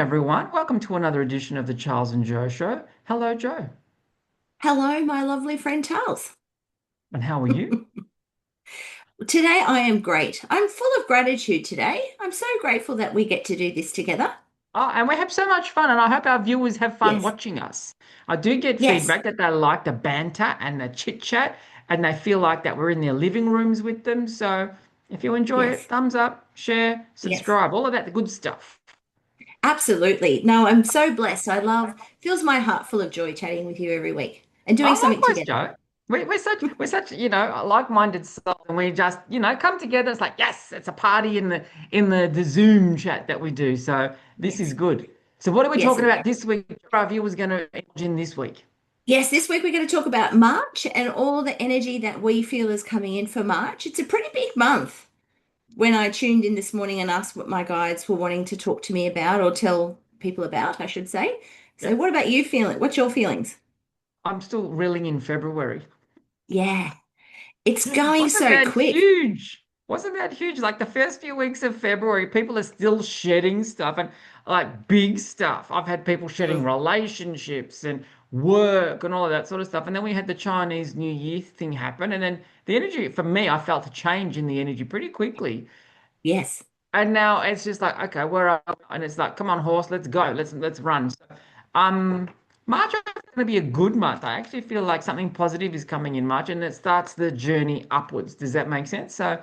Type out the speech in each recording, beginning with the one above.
everyone. Welcome to another edition of the Charles and Joe Show. Hello, Joe. Hello, my lovely friend Charles. And how are you? Today I am great. I'm full of gratitude today. I'm so grateful that we get to do this together. Oh, and we have so much fun, and I hope our viewers have fun Yes, watching us. I do get yes, feedback that they like the banter and the chit chat, and they feel like that we're in their living rooms with them. So if you enjoy it, yes, thumbs up, share, yes, subscribe, all of that good stuff. absolutely. No, I'm so blessed. Fills my heart full of joy chatting with you every week and doing Oh, something likewise, together. Joe. We're such like-minded souls, and we just come together. It's like yes, it's a party in the Zoom chat that we do. So this is Yes, good. So what are we yes, talking about this week? Our viewers going to indulge in this week. yes. This week we're going to talk about March and all the energy that we feel is coming in for March. It's a pretty big month. When I tuned in this morning and asked what my guides were wanting to talk to me about or tell people about, I should say. So, Yes, what about you feeling? What's your feelings? I'm still reeling in February. Yeah, it's going Wasn't so that quick. huge? Wasn't that huge? Like the first few weeks of February, people are still shedding stuff and like big stuff. I've had people shedding Mm. relationships and work and all of that sort of stuff. And then we had the Chinese New Year thing happen. And then the energy for me, I felt a change in the energy pretty quickly. Yes. And now it's just like, okay, where are we? And it's like, come on, horse, let's go. Let's run. So, um, March is going to be a good month. I actually feel like something positive is coming in March, and it starts the journey upwards. Does that make sense? So,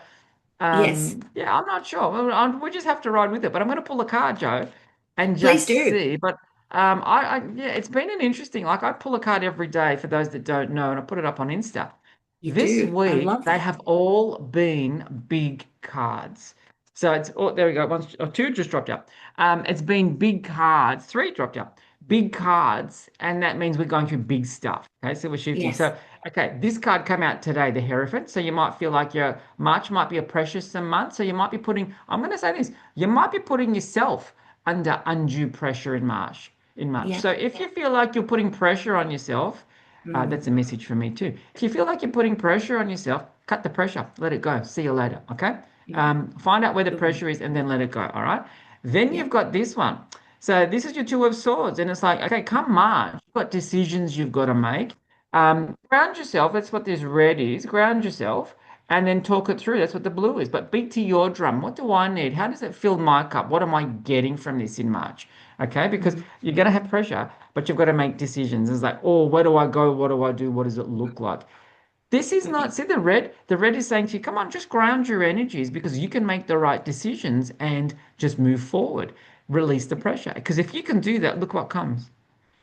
Yes. yeah, I'm not sure. We just have to ride with it. But I'm going to pull a card, Joe, and Please just do. see. But yeah, it's been an interesting. Like I pull a card every day for those that don't know, and I put it up on Insta. You This do. I week love they that. have all been big cards. So it's oh there we go. One or two just dropped out. It's been big cards. Three dropped out. Big cards, and that means we're going through big stuff. Okay, so we're shifting. Yes. So okay, this card came out today, the Hierophant. So you might feel like your March might be a precious month. So you might be putting. I'm going to say this. You might be putting yourself under undue pressure in March. In March. Yeah. So if you feel like you're putting pressure on yourself, that's a Mm. message for me too. If you feel like you're putting pressure on yourself, cut the pressure, let it go. See you later. Okay. Yeah. Find out where the Good one. pressure is and then let it go. All right. Then Yeah. you've got this one. So this is your Two of Swords, and it's like, okay, come March, you've got decisions you've got to make. Ground yourself. That's what this red is. Ground yourself, and then talk it through. That's what the blue is. But beat to your drum. What do I need? How does it fill my cup? What am I getting from this in March? Okay, because Mm. you're going to have pressure, but you've got to make decisions. It's like, oh, where do I go? What do I do? What does it look like? This is not, see the red? The red is saying to you, come on, just ground your energies because you can make the right decisions and just move forward. Release the pressure. Because if you can do that, look what comes.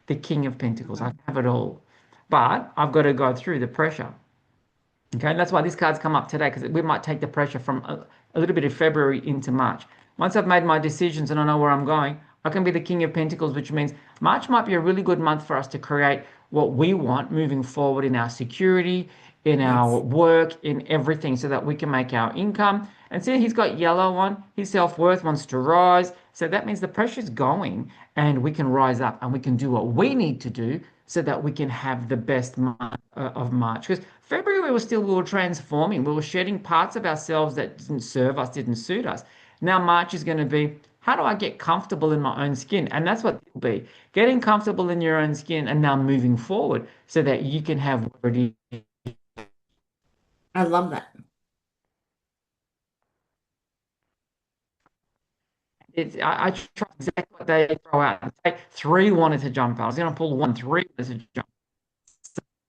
The King of Pentacles. I have it all. But I've got to go through the pressure. Okay, and that's why these cards come up today because we might take the pressure from a little bit of February into March. Once I've made my decisions and I know where I'm going, I can be the King of Pentacles, which means March might be a really good month for us to create what we want moving forward in our security, in our Yes. work, in everything, so that we can make our income. And see, he's got yellow on, his self-worth wants to rise. So that means the pressure's going and we can rise up and we can do what we need to do so that we can have the best month of March. Because February we were transforming. We were shedding parts of ourselves that didn't serve us, didn't suit us. Now March is going to be how do I get comfortable in my own skin? And that's what it will be. Getting comfortable in your own skin and now moving forward so that you can have what it is. I love that. I try exactly what they throw out. Say three wanted to jump out. I was going to pull one, three wanted to jump.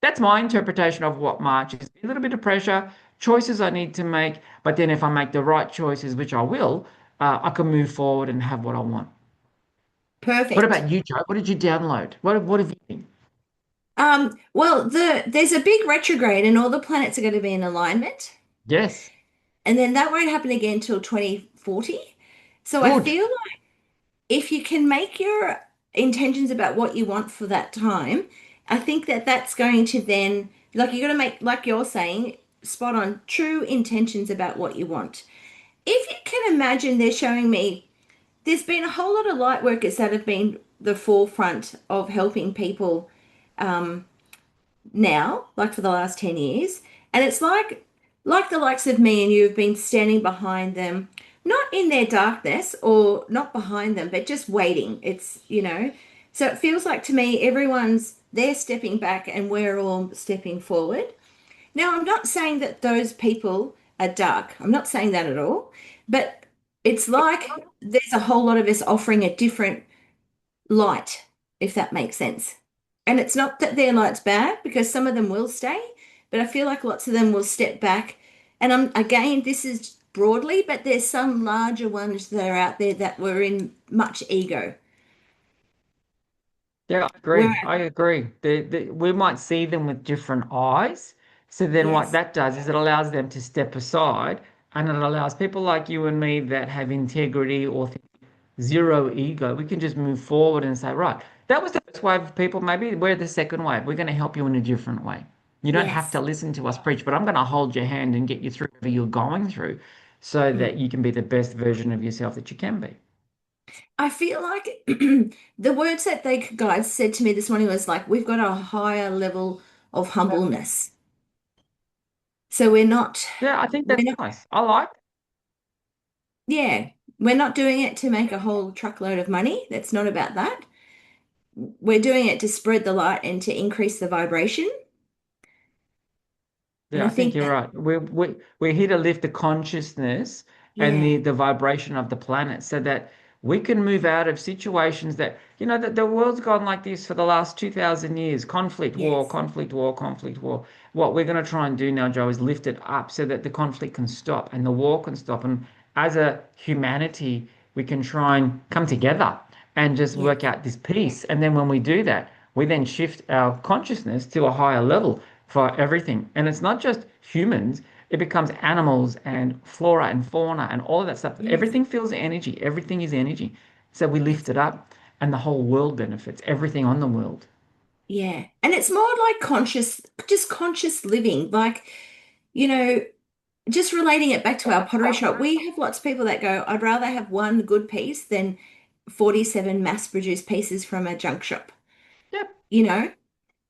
That's my interpretation of what March is. A little bit of pressure, choices I need to make, but then if I make the right choices, which I will, I can move forward and have what I want. What Perfect. about you, Joe? What did you download? What have you been? Well, there's a big retrograde and all the planets are going to be in alignment. Yes, And then that won't happen again till 2040. So I good. feel like if you can make your intentions about what you want for that time, I think that that's going to then, like, you're going to make, like you're saying, spot on true intentions about what you want. If you can imagine, they're showing me there's been a whole lot of light workers that have been the forefront of helping people now, like for the last 10 years. And it's like the likes of me and you have been standing behind them, not in their darkness or not behind them, but just waiting. It's. So it feels like to me they're stepping back and we're all stepping forward. Now, I'm not saying that those people are dark. I'm not saying that at all. But it's like there's a whole lot of us offering a different light, if that makes sense. And it's not that their light's bad because some of them will stay, but I feel like lots of them will step back. And again, this is broadly, but there's some larger ones that are out there that were in much ego. Yeah, I Where, agree. I agree. We might see them with different eyes. So then what yes, that does is it allows them to step aside and it allows people like you and me that have integrity or zero ego, we can just move forward and say, right, that was the first wave of people. Maybe we're the second wave. We're going to help you in a different way. You don't have to yes. listen to us preach, but I'm going to hold your hand and get you through whatever you're going through so that Mm. you can be the best version of yourself that you can be. I feel like the words that they guys said to me this morning was like, we've got a higher level of humbleness. So Yeah, I think we're that's not, nice. I like yeah, we're not doing it to make a whole truckload of money. That's not about that. We're doing it to spread the light and to increase the vibration. And Yeah, I I think think you're that, right. We're here to lift the consciousness and yeah, the vibration of the planet so that we can move out of situations that, that the world's gone like this for the last 2,000 years, conflict, war, yes, conflict, war, conflict, war. What we're going to try and do now, Joe, is lift it up so that the conflict can stop and the war can stop. And as a humanity, we can try and come together and just yes, work out this peace. And then when we do that, we then shift our consciousness to a higher level for everything. And it's not just humans, it becomes animals and flora and fauna and all of that stuff. yes, Everything feels energy, everything is energy. So we lift yes, it up and the whole world benefits, everything on the world. yeah. And it's more like just conscious living. Like, you know, just relating it back to our pottery shop, we have lots of people that go, I'd rather have one good piece than 47 mass-produced pieces from a junk shop, Yep. you know?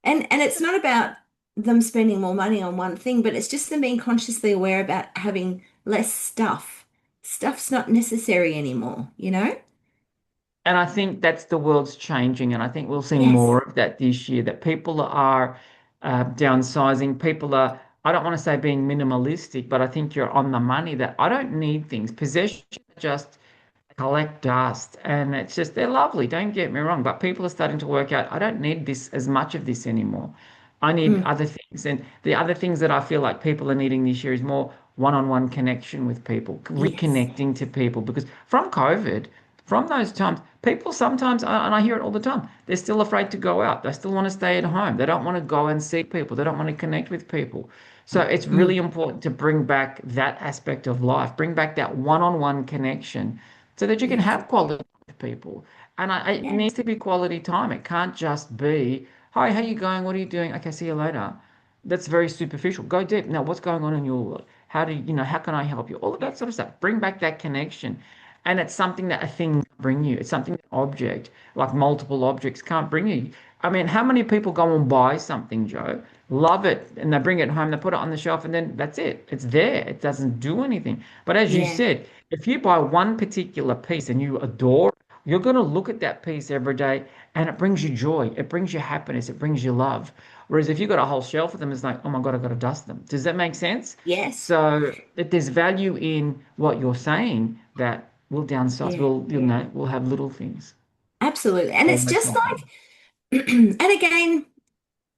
And it's not about them spending more money on one thing, but it's just them being consciously aware about having less stuff. Stuff's not necessary anymore? And I think that's the world's changing, and I think we'll see Yes. more of that this year. That people are downsizing. People are, I don't want to say being minimalistic, but I think you're on the money that I don't need things. Possessions just collect dust and it's just they're lovely, don't get me wrong, but people are starting to work out I don't need this as much of this anymore. I need Mm, other things, and the other things that I feel like people are needing this year is more one-on-one connection with people, yes. reconnecting to people, because from COVID, from those times, people sometimes, and I hear it all the time, they're still afraid to go out, they still want to stay at home, they don't want to go and see people, they don't want to connect with people. So it's really Mm, important to bring back that aspect of life, bring back that one-on-one connection so that you can yes. have quality with people. And it Yeah. needs to be quality time. It can't just be, hi, how you going? What are you doing? Okay, see you later. That's very superficial. Go deep. Now, what's going on in your world? How can I help you? All of that sort of stuff. Bring back that connection. And it's something that a thing can bring you. It's something that an object, like multiple objects, can't bring you. I mean, how many people go and buy something, Joe, love it, and they bring it home, they put it on the shelf, and then that's it. It's there. It doesn't do anything. But as you Yeah. said, if you buy one particular piece and you adore it, you're going to look at that piece every day and it brings you joy, it brings you happiness, it brings you love. Whereas if you've got a whole shelf of them, it's like, oh my God, I've got to dust them. Does that make sense? Yes. So if there's value in what you're saying that we'll downsize, Yeah. we'll have little things. Absolutely. And Or it's less just often. like, and again,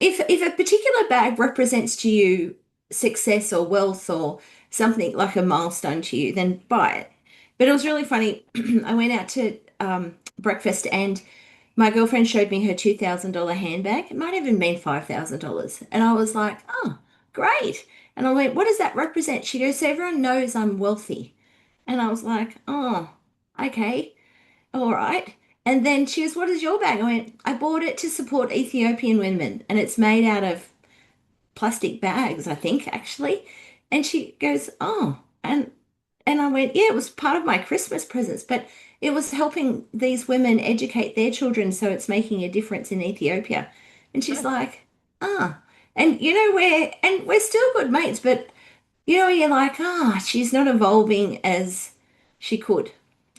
if a particular bag represents to you success or wealth or something like a milestone to you, then buy it. But it was really funny. I went out to breakfast and my girlfriend showed me her $2,000 handbag. It might have even been $5,000. And I was like, oh, great. And I went, what does that represent? She goes, so everyone knows I'm wealthy. And I was like, oh, okay. All right. And then she goes, what is your bag? I went, I bought it to support Ethiopian women and it's made out of plastic bags, I think, actually. And she goes, oh, and I went, yeah, it was part of my Christmas presents, but it was helping these women educate their children, so it's making a difference in Ethiopia. And she's like, ah. And we're still good mates, but you're like, she's not evolving as she could.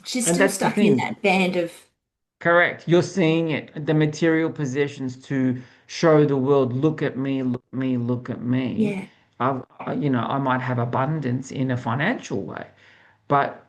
She's And still that's the stuck in thing. that band of, Correct. You're seeing it, the material possessions to show the world, look at me, look at me, look at me. yeah, I might have abundance in a financial way, but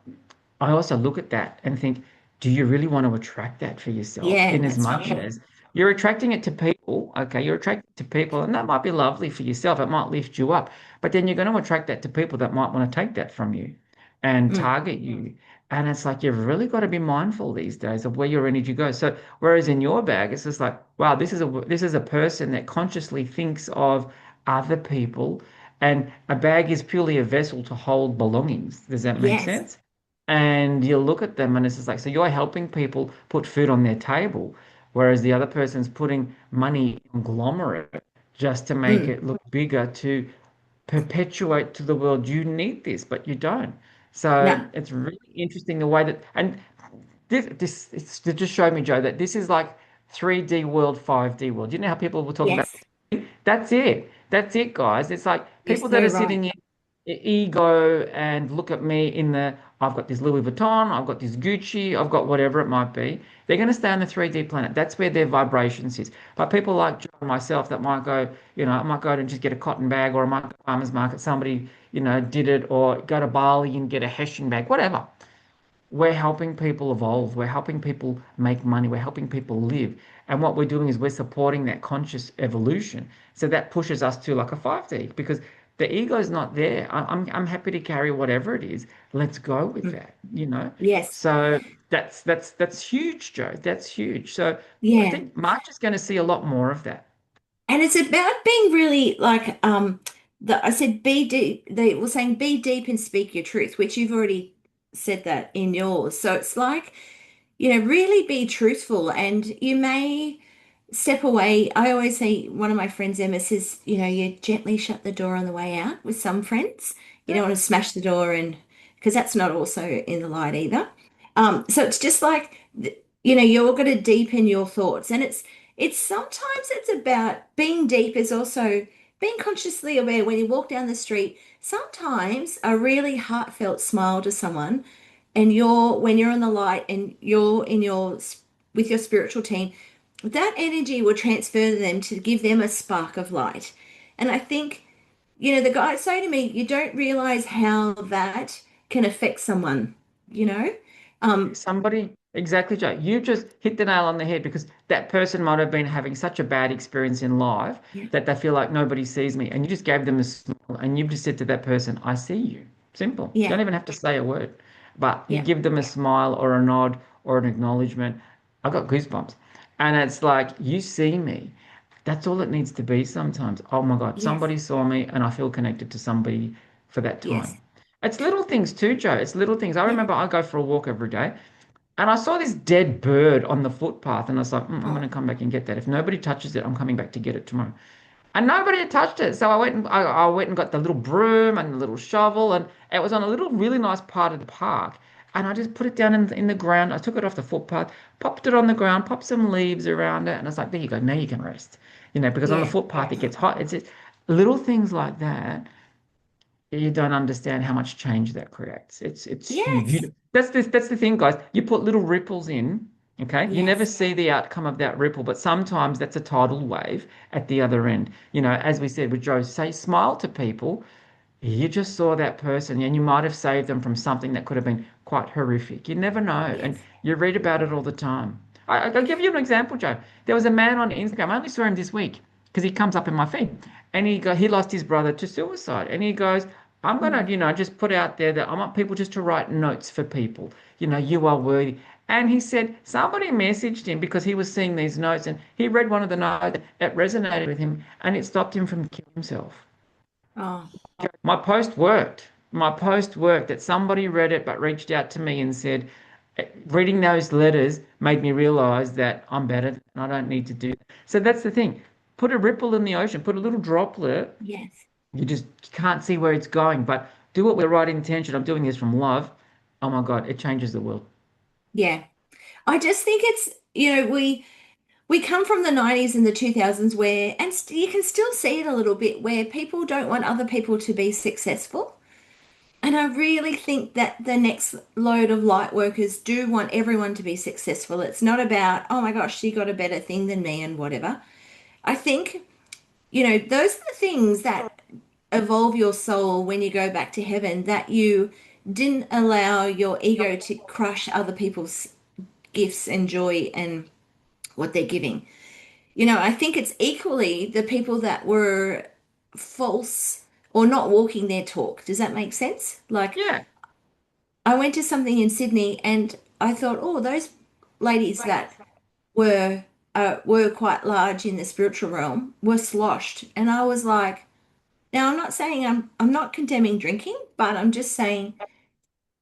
I also look at that and think, do you really want to attract that for yourself? yeah, In as that's much right. as you're attracting it to people, okay, you're attracting it to people, and that might be lovely for yourself. It might lift you up, but then you're going to attract that to people that might want to take that from you and Mm, target you. And it's like you've really got to be mindful these days of where your energy goes. So whereas in your bag, it's just like, wow, this is a person that consciously thinks of other people, and a bag is purely a vessel to hold belongings. Does that make yes. sense? And you look at them and it's just like, so you're helping people put food on their table, whereas the other person's putting money in conglomerate just to make Mm, it look bigger, to perpetuate to the world, you need this, but you don't. So no, it's really interesting the way that, and this it's to just show me, Joe, that this is like 3D world, 5D world. You know how people will talk about yes. that's it. That's it, guys. It's like You're people that so are right. sitting in ego and look at me in the, I've got this Louis Vuitton, I've got this Gucci, I've got whatever it might be. They're going to stay on the 3D planet. That's where their vibration sits. But people like Joe and myself that might go, I might go out and just get a cotton bag, or I might go to farmer's market, somebody, did it, or go to Bali and get a Hessian bag, whatever. We're helping people evolve. We're helping people make money. We're helping people live. And what we're doing is we're supporting that conscious evolution. So that pushes us to like a 5D, because the ego is not there. I'm happy to carry whatever it is. Let's go with Mm, that. yes. So that's huge, Joe. That's huge. So I Yeah. think March is going to see a lot more of that. And it's about being really like I said be deep, they were saying be deep and speak your truth, which you've already said that in yours. So it's like, really be truthful, and you may step away. I always say, one of my friends, Emma, says, you gently shut the door on the way out with some friends. You don't Yeah. want to smash the door, and because that's not also in the light either. So it's just like, you're going to deepen your thoughts, and it's sometimes it's about being deep is also being consciously aware when you walk down the street. Sometimes a really heartfelt smile to someone, and when you're in the light and you're in with your spiritual team, that energy will transfer to them to give them a spark of light. And I think, the guys say to me, you don't realize how that can affect someone, you know? Um, Somebody, exactly, Joe. You just hit the nail on the head, because that person might have been having such a bad experience in life yeah, that they feel like nobody sees me. And you just gave them a smile and you've just said to that person, I see you. Simple. You yeah, don't even have to say a word, but you yeah, give them a smile or a nod or an acknowledgement. I got goosebumps. And it's like, you see me. That's all it needs to be sometimes. Oh my God, yes, somebody saw me and I feel connected to somebody for that yes, time. It's little things too, Joe. It's little things. I yeah. remember I go for a walk every day and I saw this dead bird on the footpath, and I was like, I'm going to Oh, come back and get that. If nobody touches it, I'm coming back to get it tomorrow. And nobody had touched it. So I went and got the little broom and the little shovel, and it was on a little really nice part of the park. And I just put it down in the ground. I took it off the footpath, popped it on the ground, popped some leaves around it, and I was like, there you go. Now you can rest. Because on the yeah, footpath it gets hot. It's just little things like that, you don't understand how much change that creates. It's huge. yes, That's the thing, guys. You put little ripples in, okay? You never yes, see the outcome of that ripple, but sometimes that's a tidal wave at the other end. As we said with Joe, say smile to people. You just saw that person, and you might have saved them from something that could have been quite horrific. You never know, and yes. you read about it all the time. I'll give you an example, Joe. There was a man on Instagram. I only saw him this week because he comes up in my feed, and he lost his brother to suicide, and he goes, "I'm gonna, Mm. just put out there that I want people just to write notes for people. You are worthy." And he said somebody messaged him because he was seeing these notes, and he read one of the notes. It resonated with him, and it stopped him from killing himself. Oh, My post worked. My post worked, that somebody read it but reached out to me and said, reading those letters made me realize that I'm better and I don't need to do that. So that's the thing. Put a ripple in the ocean, put a little droplet. yes, You just can't see where it's going, but do it with the right intention. I'm doing this from love. Oh my God, it changes the world. yeah. I just think it's, we come from the 90s and the 2000s where, and you can still see it a little bit, where people don't want other people to be successful. And I really think that the next load of light workers do want everyone to be successful. It's not about, oh my gosh, she got a better thing than me and whatever. I think, those are the things that evolve your soul when you go back to heaven, that you didn't allow your ego to crush other people's gifts and joy and what they're giving. I think it's equally the people that were false or not walking their talk. Does that make sense? Like, Yeah. I went to something in Sydney and I thought, oh, those ladies that were quite large in the spiritual realm were sloshed. And I was like, now I'm not saying I'm not condemning drinking, but I'm just saying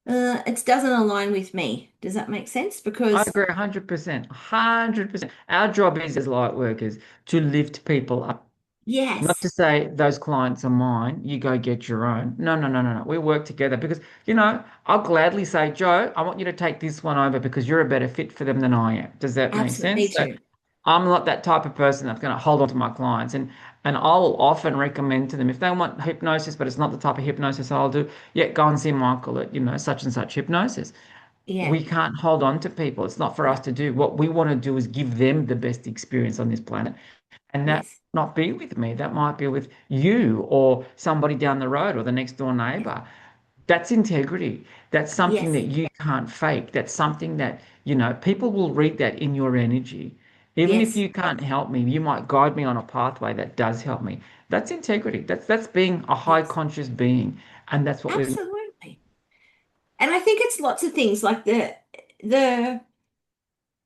it doesn't align with me. Does that make sense? I Because agree 100%. 100%. Our job is as light workers to lift people up. Not to yes, say those clients are mine, you go get your own. No, no, no, no, no. We work together because, I'll gladly say, Joe, I want you to take this one over because you're a better fit for them than I am. Does that make absolutely, me sense? So too. I'm not that type of person that's going to hold on to my clients. And I'll often recommend to them if they want hypnosis, but it's not the type of hypnosis I'll do, yeah, go and see Michael at, such and such hypnosis. Yeah, We can't hold on to people. It's not for us no, to do. What we want to do is give them the best experience on this planet. And that yes, not be with me. That might be with you or somebody down the road or the next door yes, neighbor. That's integrity. That's something yes, that you can't fake. That's something that, people will read that in your energy. Even if yes, you can't help me, you might guide me on a pathway that does help me. That's integrity. That's being a high yes, conscious being. And that's what we absolutely. And I think it's lots of things like the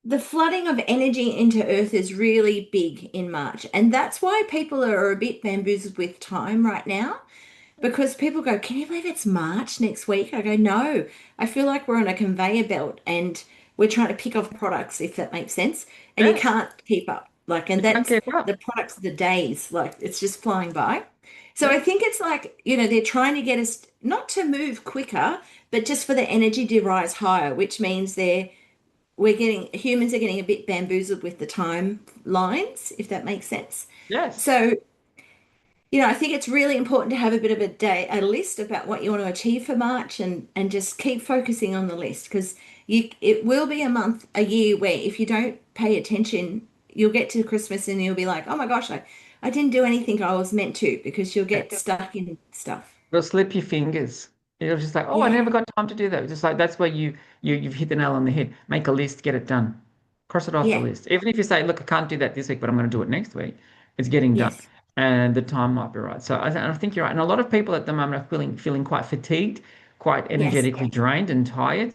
the flooding of energy into Earth is really big in March. And that's why people are a bit bamboozled with time right now. Because people go, can you believe it's March next week? I go, no. I feel like we're on a conveyor belt and we're trying to pick off products, if that makes sense. And you yes, can't keep up. Like, and you can't that's keep up. the products of the days. Like, it's just flying by. So I Yeah. think it's like, they're trying to get us not to move quicker, but just for the energy to rise higher, which means humans are getting a bit bamboozled with the timelines, if that makes sense. Yes. So, I think it's really important to have a bit of a list about what you want to achieve for March, and just keep focusing on the list, because it will be a year where if you don't pay attention, you'll get to Christmas and you'll be like, oh my gosh, I didn't do anything I was meant to, because you'll get stuck in stuff. It'll slip your fingers. It'll just like, oh, I Yeah, never got time to do that. Just like that's where you've hit the nail on the head. Make a list, get it done. Cross it off the yeah, list. Even if you say, look, I can't do that this week, but I'm going to do it next week, it's getting done. yes, And the time might be right. So I think you're right. And a lot of people at the moment are feeling quite fatigued, quite yes, energetically drained and tired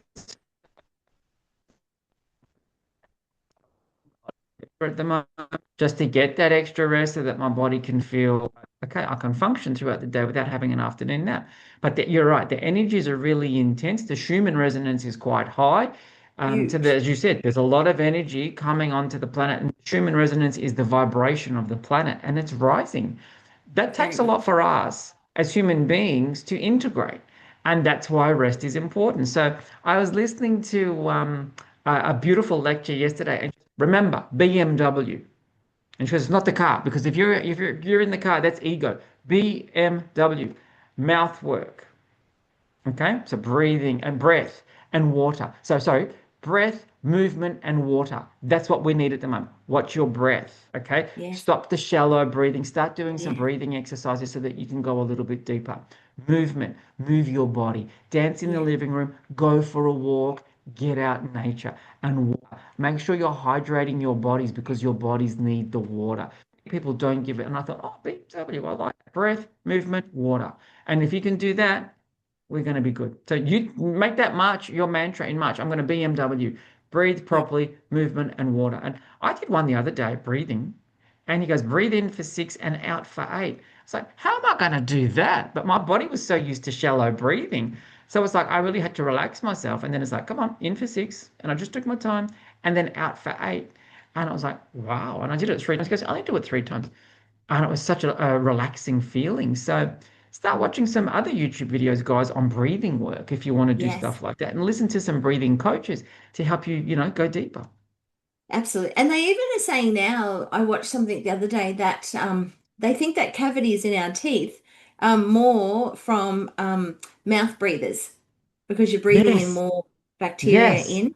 at the moment, just to get that extra rest so that my body can feel okay, I can function throughout the day without having an afternoon nap. But you're right, the energies are really intense. The Schumann resonance is quite high. huge. As you said, there's a lot of energy coming onto the planet, and Schumann resonance is the vibration of the planet, and it's rising. That Very takes a much. lot for us as human beings to integrate. And that's why rest is important. So I was listening to a beautiful lecture yesterday. And remember, BMW. And she goes, it's not the car, because if you're in the car, that's ego. BMW, mouth work. Okay, so breathing and breath and water. So, sorry, breath, movement, and water. That's what we need at the moment. Watch your breath. Okay, Yes, stop the shallow breathing. Start doing some yeah, breathing exercises so that you can go a little bit deeper. Movement, move your body. Dance in the yeah, living room, go for a walk, get out in nature, and water. Make sure you're hydrating your bodies because your bodies need the water. People don't give it. And I thought, oh, BMW, I like breath, movement, water. And if you can do that, we're going to be good. So you make that March your mantra in March. I'm going to BMW, breathe yeah, properly, movement and water. And I did one the other day, breathing, and he goes, breathe in for 6 and out for 8. It's like, how am I going to do that? But my body was so used to shallow breathing. So it's like, I really had to relax myself. And then it's like, come on, in for 6. And I just took my time and then out for 8. And I was like, wow. And I did it 3 times. He goes, I only do it 3 times. And it was such a relaxing feeling. So start watching some other YouTube videos, guys, on breathing work if you want to do yes. stuff like that, and listen to some breathing coaches to help you, go deeper. Absolutely. And they even are saying now, I watched something the other day that they think that cavities in our teeth more from mouth breathers because you're breathing in Yes, more bacteria yes. in.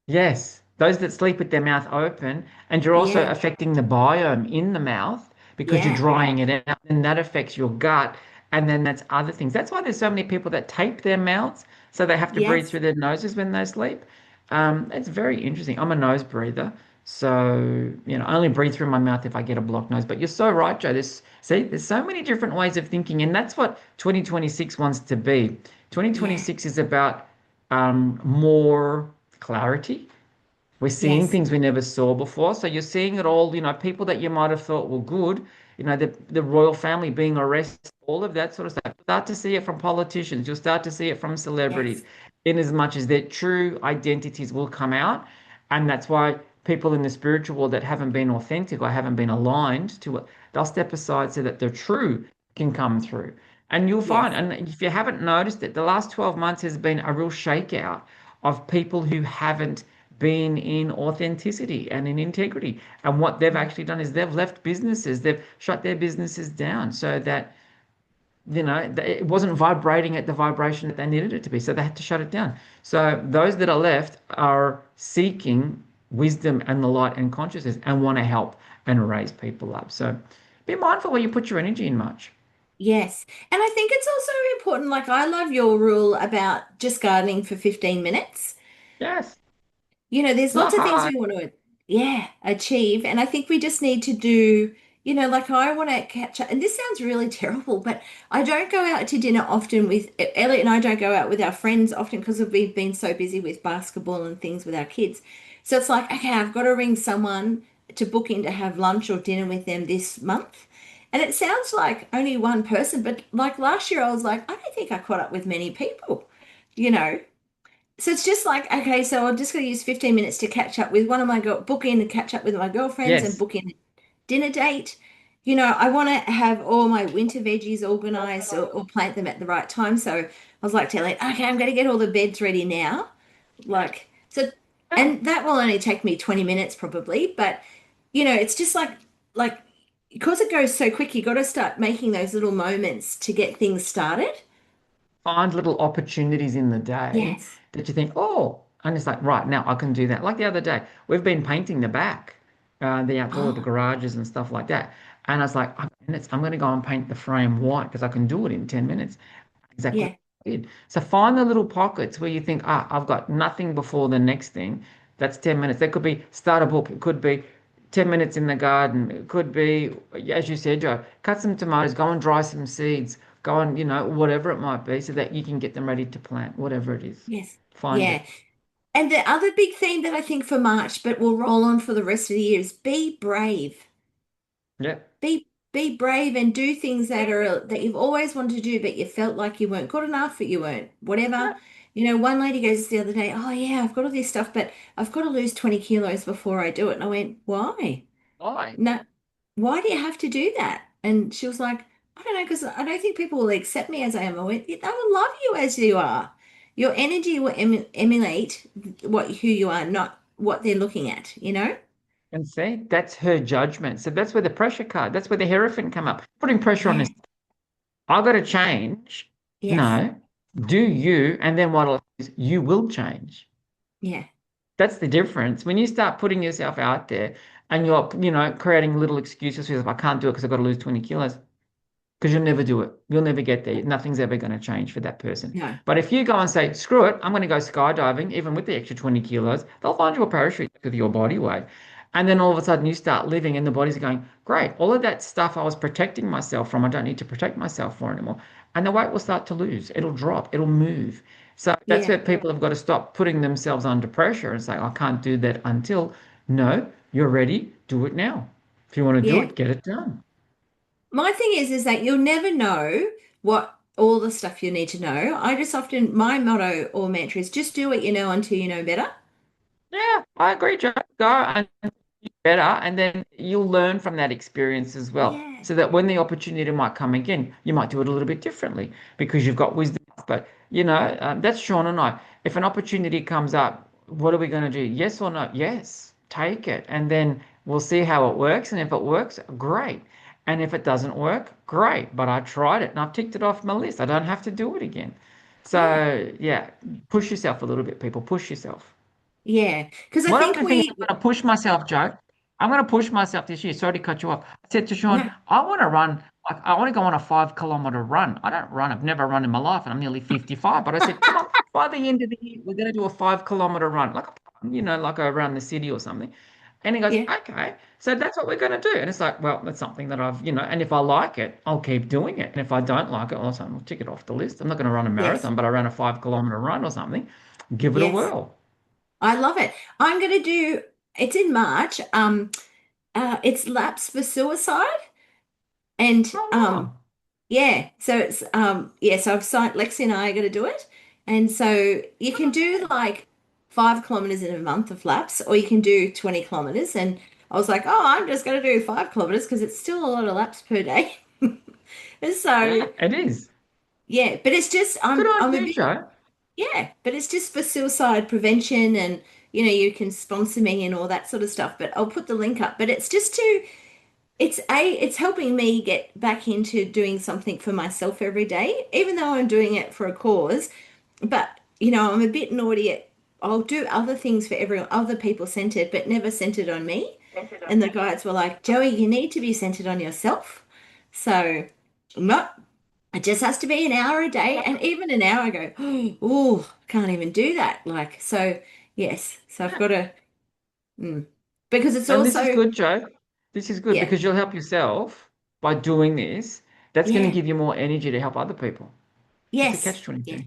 Yes, those that sleep with their mouth open, and you're also Yeah, affecting the biome in the mouth because you're yeah, drying it out, and that affects your gut, and then that's other things. That's why there's so many people that tape their mouths so they have to breathe yes, through their noses when they sleep. It's very interesting. I'm a nose breather, so I only breathe through my mouth if I get a blocked nose. But you're so right, Joe. There's so many different ways of thinking, and that's what 2026 wants to be. yeah, 2026 is about more clarity. We're seeing yes, things we never saw before. So you're seeing it all, people that you might have thought were good, the royal family being arrested, all of that sort of stuff. You'll start to see it from politicians. You'll start to see it from celebrities, yes, in as much as their true identities will come out. And that's why people in the spiritual world that haven't been authentic or haven't been aligned to it, they'll step aside so that the true can come through. And you'll find, yes, and if you haven't noticed it, the last 12 months has been a real shakeout of people who haven't been in authenticity and in integrity. And what they've mm, actually done is they've left businesses, they've shut their businesses down so that, it wasn't vibrating at the vibration that they needed it to be. So they had to shut it down. So those that are left are seeking wisdom and the light and consciousness and want to help and raise people up. So be mindful where you put your energy in much. yes. And I think it's also important. Like, I love your rule about just gardening for 15 minutes. Yes, There's it's lots not of things hard. we want to, yeah, achieve. And I think we just need to do, like I want to catch up. And this sounds really terrible, but I don't go out to dinner often with Elliot, and I don't go out with our friends often because we've been so busy with basketball and things with our kids. So it's like, okay, I've got to ring someone to book in to have lunch or dinner with them this month. And it sounds like only one person, but like last year, I was like, I don't think I caught up with many people, you know. So it's just like, okay, so I'm just going to use 15 minutes to catch up with one of my book in and catch up with my girlfriends and Yes. book in a dinner date. I want to have all my winter veggies organized or plant them at the right time. So I was like telling, okay, I'm going to get all the beds ready now. Like, so, Yeah. and that will only take me 20 minutes probably, but it's just like, because it goes so quick, you got to start making those little moments to get things started. Find little opportunities in the day Yes. that you think, oh, and it's like, right now I can do that. Like the other day, we've been painting the back, the outdoor, the Oh, garages and stuff like that. And I was like, I'm going to go and paint the frame white because I can do it in 10 minutes. Exactly yeah. what I did. So find the little pockets where you think, I've got nothing before the next thing. That's 10 minutes. That could be start a book. It could be 10 minutes in the garden. It could be, as you said, Joe, cut some tomatoes, go and dry some seeds, go and, whatever it might be, so that you can get them ready to plant, whatever it is. Yes. Find it. Yeah. And the other big theme that I think for March, but will roll on for the rest of the year, is be brave. Yeah. Be brave and do things that you've always wanted to do, but you felt like you weren't good enough, or you weren't whatever. Yeah. One lady goes the other day, oh yeah, I've got all this stuff, but I've got to lose 20 kilos before I do it. And I went, why? Why? No, why do you have to do that? And she was like, I don't know, because I don't think people will accept me as I am. I went, they will love you as you are. Your energy will emulate who you are, not what they're looking at. And see, that's her judgment. So that's where the pressure card, that's where the hierophant come up. Putting pressure on Yeah. this. I've got to change. Yes. No, do you, and then what is you will change. Yeah. That's the difference. When you start putting yourself out there and you're, creating little excuses for yourself, I can't do it because I've got to lose 20 kilos, because you'll never do it. You'll never get there. Nothing's ever going to change for that person. No. But if you go and say, screw it, I'm going to go skydiving, even with the extra 20 kilos, they'll find you a parachute with your body weight. And then all of a sudden you start living and the body's going, great, all of that stuff I was protecting myself from, I don't need to protect myself for anymore. And the weight will start to lose. It'll drop, it'll move. So that's Yeah. where people have got to stop putting themselves under pressure and say, I can't do that until. No, you're ready, do it now. If you want to do Yeah. it, get it done. My thing is that you'll never know what all the stuff you need to know. I just often, my motto or mantra is just do what you know until you know better. Yeah, I agree, Joe. Go and better, and then you'll learn from that experience as well. Yeah. So that when the opportunity might come again, you might do it a little bit differently because you've got wisdom. But that's Sean and I. If an opportunity comes up, what are we going to do? Yes or no? Yes, take it, and then we'll see how it works. And if it works, great. And if it doesn't work, great. But I tried it and I've ticked it off my list. I don't have to do it again. Yeah. So yeah, push yourself a little bit, people. Push yourself. Yeah. Because I One think other thing we, I'm going to push myself, Joe. I'm going to push myself this year. Sorry to cut you off. I said to Sean, no, I want to run. I want to go on a 5 kilometer run. I don't run. I've never run in my life, and I'm nearly 55. But I said, come on, by the end of the year, we're going to do a 5 kilometer run, like like around the city or something. And he goes, yeah. okay. So that's what we're going to do. And it's like, well, that's something that and if I like it, I'll keep doing it. And if I don't like it, I'll tick it off the list. I'm not going to run a Yes. marathon, but I ran a 5 kilometer run or something. Give it a Yes. whirl. I love it. I'm going to do, it's in March. It's Laps for Suicide. And Oh, wow. yeah, so it's yeah, so I've signed Lexi and I are going to do it. And so you can do like 5 kilometers in a month of laps, or you can do 20 kilometers. And I was like, oh, I'm just going to do 5 kilometers because it's still a lot of laps per day. And so Yeah, it is. yeah, but it's just Good on I'm a you, bit Joe. yeah, but it's just for suicide prevention and you can sponsor me and all that sort of stuff. But I'll put the link up. But it's just to it's helping me get back into doing something for myself every day, even though I'm doing it for a cause. But I'm a bit naughty at I'll do other things for everyone, other people centered, but never centered on me. And the guides were like, Joey, you need to be centered on yourself. So not it just has to be an hour a day. And even an hour I go, oh, I can't even do that. Like, so yes. So I've got to because it's And this is also good, Joe. This is good yeah, because you'll help yourself by doing this. That's going to yeah, give you more energy to help other people. It's a yes. catch Yeah. 22.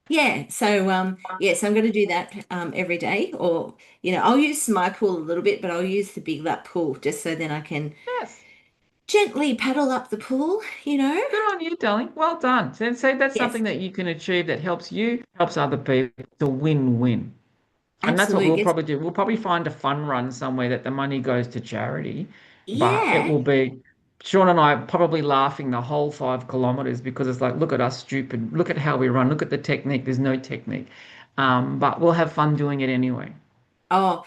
Yeah, so yes, I'm going to do that every day, or I'll use my pool a little bit, but I'll use the big lap pool just so then I can Yes. gently paddle up the pool. Good on you, darling. Well done. So say that's Yes, something that you can achieve that helps you, helps other people. It's a win-win. And that's what absolutely. we'll Yes, probably do. We'll probably find a fun run somewhere that the money goes to charity, but it yeah. will be Sean and I probably laughing the whole 5 kilometers because it's like, look at us stupid. Look at how we run. Look at the technique. There's no technique. But we'll have fun doing it anyway. Oh,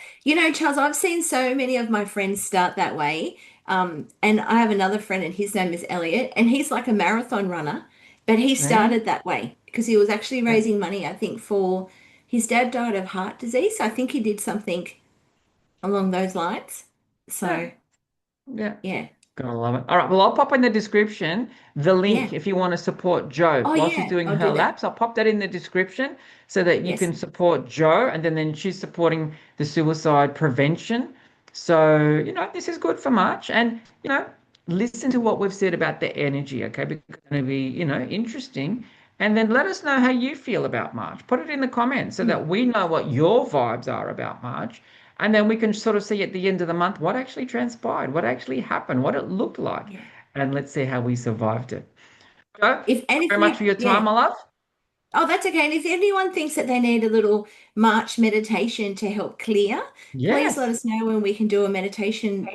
Charles, I've seen so many of my friends start that way. And I have another friend, and his name is Elliot, and he's like a marathon runner, but he Yeah. started that way because he was actually Yeah. raising money, I think, for his dad died of heart disease. I think he did something along those lines. Yeah. So, Yeah. yeah, Gotta love it. All right. Well, I'll pop in the description the yeah. link if you want to support Joe Oh, while she's yeah, doing I'll her do that. laps. I'll pop that in the description so that you Yes. can support Joe, and then she's supporting the suicide prevention. So, this is good for March. And, listen to what we've said about the energy, okay? Because it's going to be, interesting. And then let us know how you feel about March. Put it in the comments so Mm, that we know what your vibes are about March. And then we can sort of see at the end of the month what actually transpired, what actually happened, what it looked like. yeah. And let's see how we survived it. So, thank And you if very much for your yeah. time, my love. Oh, that's okay. And if anyone thinks that they need a little March meditation to help clear, please let Yes. us know when we can do a meditation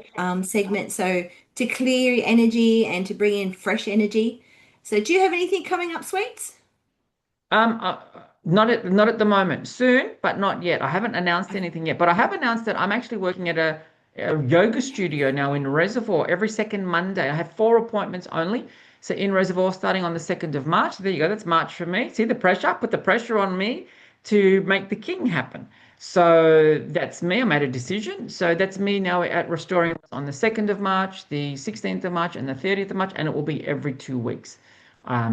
segment. So to clear your energy and to bring in fresh energy. So do you have anything coming up, sweets? Um, uh, not at the moment. Soon, but not yet. I haven't announced Okay. anything yet, but I have announced that I'm actually working at a yoga studio now in Reservoir every second Monday. I have 4 appointments only. So in Reservoir, starting on the 2nd of March. There you go. That's March for me. See the pressure? Put the pressure on me to make the king happen. So that's me. I made a decision. So that's me now at Restoring on the 2nd of March, the 16th of March, and the 30th of March, and it will be every 2 weeks.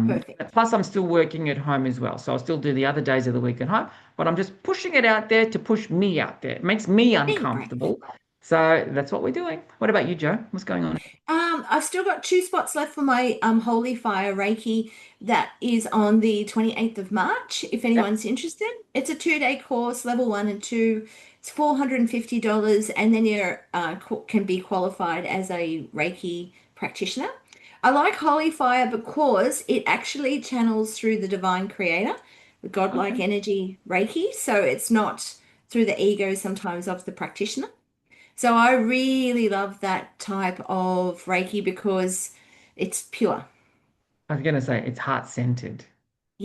Perfect. Plus, I'm still working at home as well. So I'll still do the other days of the week at home, but I'm just pushing it out there to push me out there. It makes me Being brave. uncomfortable. So that's what we're doing. What about you, Joe? What's going on? I've still got 2 spots left for my Holy Fire Reiki that is on the 28th of March, if Yep. anyone's interested. It's a 2-day course, level 1 and 2. It's $450, and then you can be qualified as a Reiki practitioner. I like Holy Fire because it actually channels through the divine creator, the godlike Okay. energy Reiki. So it's not through the ego sometimes of the practitioner. So I really love that type of Reiki because it's pure. I was going to say it's heart centered.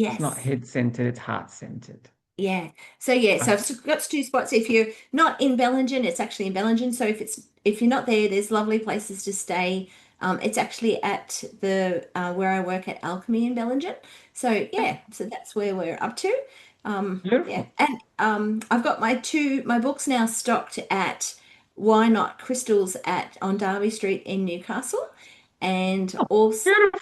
It's not Yes. head centered, it's heart centered. Yeah. So yeah, so Okay. I've got 2 spots. If you're not in Bellingen, it's actually in Bellingen. So if you're not there, there's lovely places to stay. It's actually at the where I work at Alchemy in Bellingen. So yeah, so that's where we're up to. Yeah, Beautiful. and I've got my books now stocked at Why Not Crystals at on Derby Street in Newcastle, and Oh, also beautiful.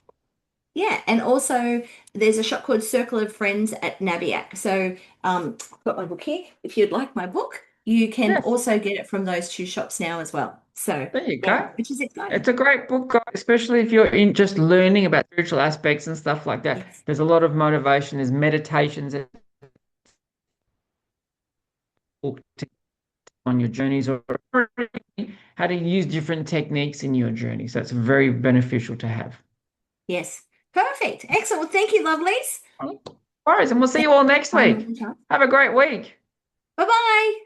yeah, and also there's a shop called Circle of Friends at Nabiac. So I've got my book here. If you'd like my book, you can Yes, also get it from those two shops now as well. So there you yeah, go. which is exciting. It's a great book, guys, especially if you're in just learning about spiritual aspects and stuff like that. Yes. There's a lot of motivation. There's meditations and book on your journeys or how to use different techniques in your journey. So it's very beneficial to have. Yes. Perfect. Excellent. Well, thank you, lovelies. All right, and we'll see Thank you all next you. week. Have a great week. Bye bye.